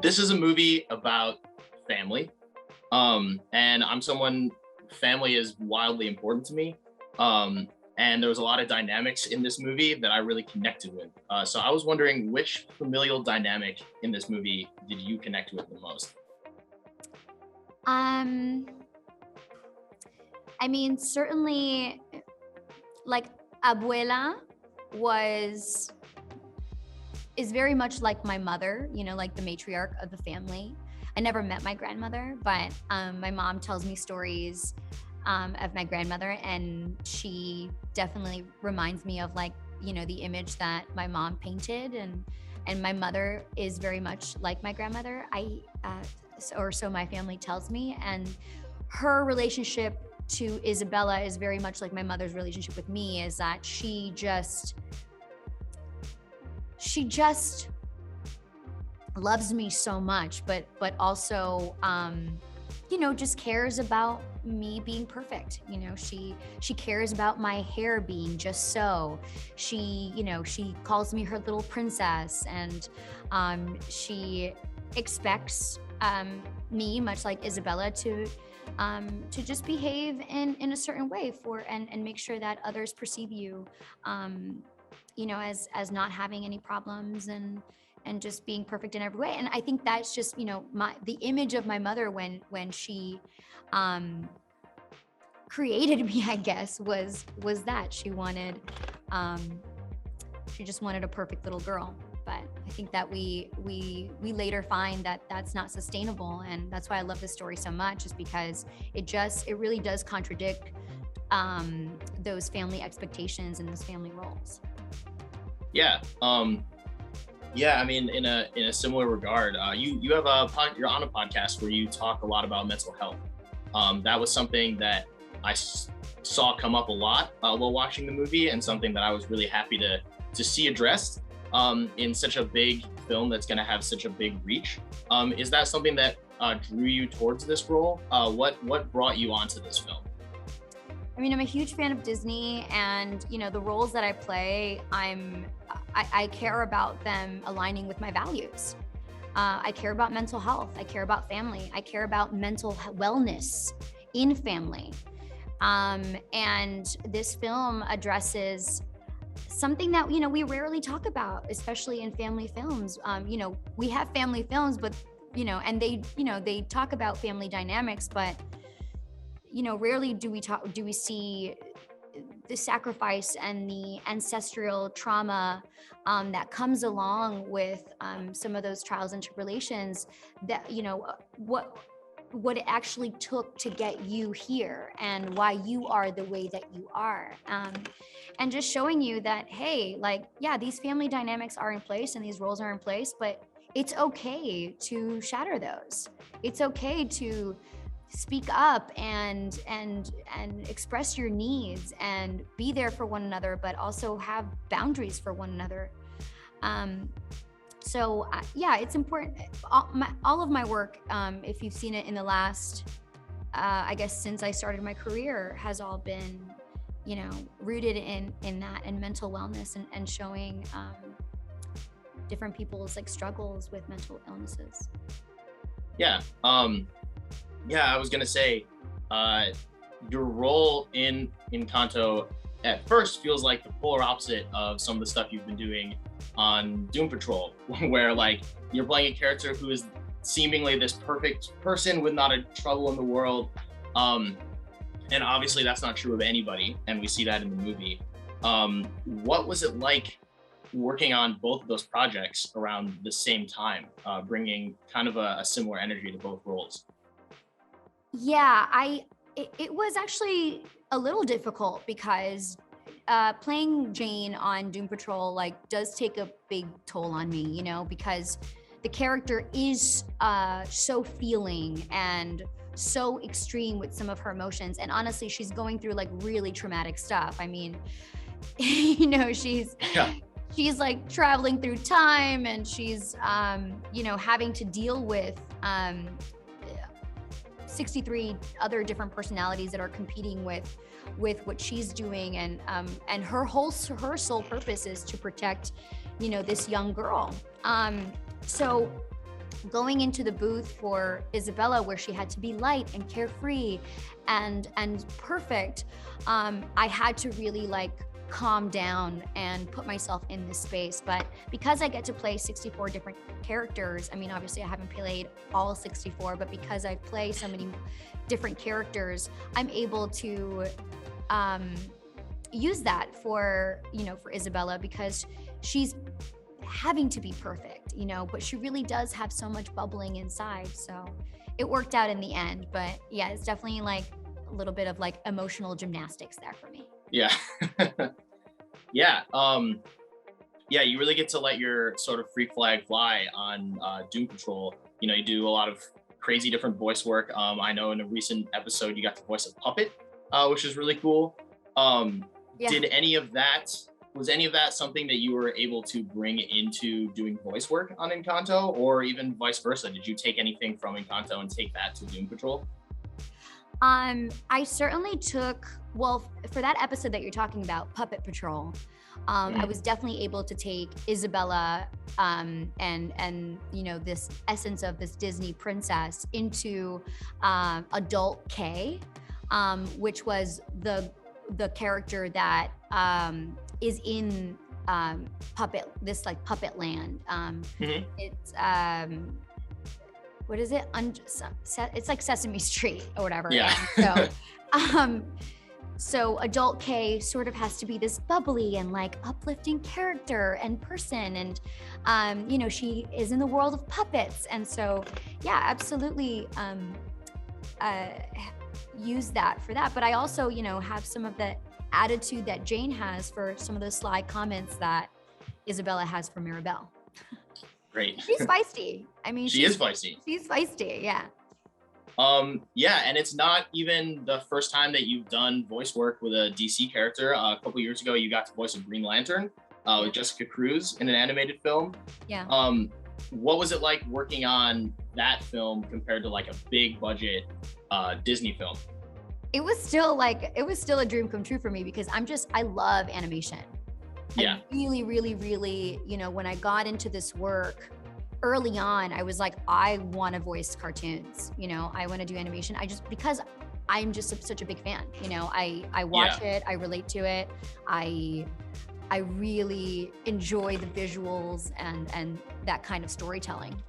This is a movie about family. And I'm someone, family is wildly important to me. Um, and there was a lot of dynamics in this movie that I really connected with. So I was wondering, which familial dynamic in this movie did you connect with the most? Um, I mean, certainly, like abuela was is very much like my mother, like the matriarch of the family. I never met my grandmother, but my mom tells me stories of my grandmother, and she definitely reminds me of the image that my mom painted, and my mother is very much like my grandmother. Or so my family tells me, and her relationship to Isabella is very much like my mother's relationship with me. Is that she just loves me so much, but also just cares about me being perfect. She cares about my hair being just so. She calls me her little princess, and she expects me, much like Isabella, to just behave in a certain way and make sure that others perceive you as not having any problems, and just being perfect in every way. And I think that's just the image of my mother when she created me, I guess, was that she just wanted a perfect little girl. But I think that we later find that that's not sustainable, and that's why I love this story so much, is because it really does contradict those family expectations and those family roles. Yeah. Yeah, I mean, in a similar regard, you have you're on a podcast where you talk a lot about mental health. That was something that saw come up a lot while watching the movie, and something that I was really happy to see addressed in such a big film that's going to have such a big reach. Is that something that drew you towards this role? What brought you onto this film? I mean, I'm a huge fan of Disney, and the roles that I play, I care about them aligning with my values. I care about mental health. I care about family. I care about mental wellness in family. And this film addresses something that, we rarely talk about, especially in family films. We have family films, but, and they talk about family dynamics, but, rarely do we see the sacrifice and the ancestral trauma that comes along with some of those trials and tribulations, that what it actually took to get you here, and why you are the way that you are, and just showing you that, hey, these family dynamics are in place and these roles are in place, but it's okay to shatter those. It's okay to speak up and express your needs and be there for one another, but also have boundaries for one another. So it's important. All of my work, if you've seen it in the last, I guess since I started my career, has all been, rooted in that, and mental wellness, and showing different people's struggles with mental illnesses. Yeah. I was gonna say, your role in Encanto at first feels like the polar opposite of some of the stuff you've been doing on Doom Patrol, where you're playing a character who is seemingly this perfect person with not a trouble in the world. And obviously that's not true of anybody, and we see that in the movie. What was it like working on both of those projects around the same time, bringing kind of a similar energy to both roles? Yeah, it was actually a little difficult, because playing Jane on Doom Patrol does take a big toll on me, because the character is so feeling and so extreme with some of her emotions, and honestly, she's going through really traumatic stuff. I mean, she's traveling through time, and she's having to deal with 63 other different personalities that are competing with what she's doing, and her sole purpose is to protect this young girl. So going into the booth for Isabella, where she had to be light and carefree and perfect, I had to really like calm down and put myself in this space. But because I get to play 64 different characters, I mean, obviously I haven't played all 64, but because I play so many different characters, I'm able to use that for, for Isabella, because she's having to be perfect, but she really does have so much bubbling inside. So it worked out in the end. But yeah, it's definitely like a little bit of like emotional gymnastics there for me. Yeah. Yeah. Yeah, you really get to let your sort of free flag fly on Doom Patrol. You do a lot of crazy different voice work. I know in a recent episode you got to voice a puppet, which is really cool. Yeah. Was any of that something that you were able to bring into doing voice work on Encanto, or even vice versa? Did you take anything from Encanto and take that to Doom Patrol? I certainly took, well, for that episode that you're talking about, Puppet Patrol, I was definitely able to take Isabella and this essence of this Disney princess into adult K, which was the character that is in Puppet Land. It's what is it? It's like Sesame Street or whatever. Yeah. So adult K sort of has to be this bubbly and like uplifting character and person, and she is in the world of puppets, and so yeah, absolutely use that for that. But I also have some of the attitude that Jane has for some of those sly comments that Isabella has for Mirabelle. Great. She's feisty. I mean, she is feisty. She's feisty, yeah. Yeah, and it's not even the first time that you've done voice work with a DC character. A couple years ago, you got to voice a Green Lantern with Jessica Cruz in an animated film. Yeah. What was it like working on that film compared to like a big budget Disney film? It was still a dream come true for me, because I love animation. Yeah. I really, really, really, when I got into this work early on, I was like, I want to voice cartoons, I want to do animation. Because I'm just such a big fan, I watch it, I relate to it. I really enjoy the visuals and that kind of storytelling.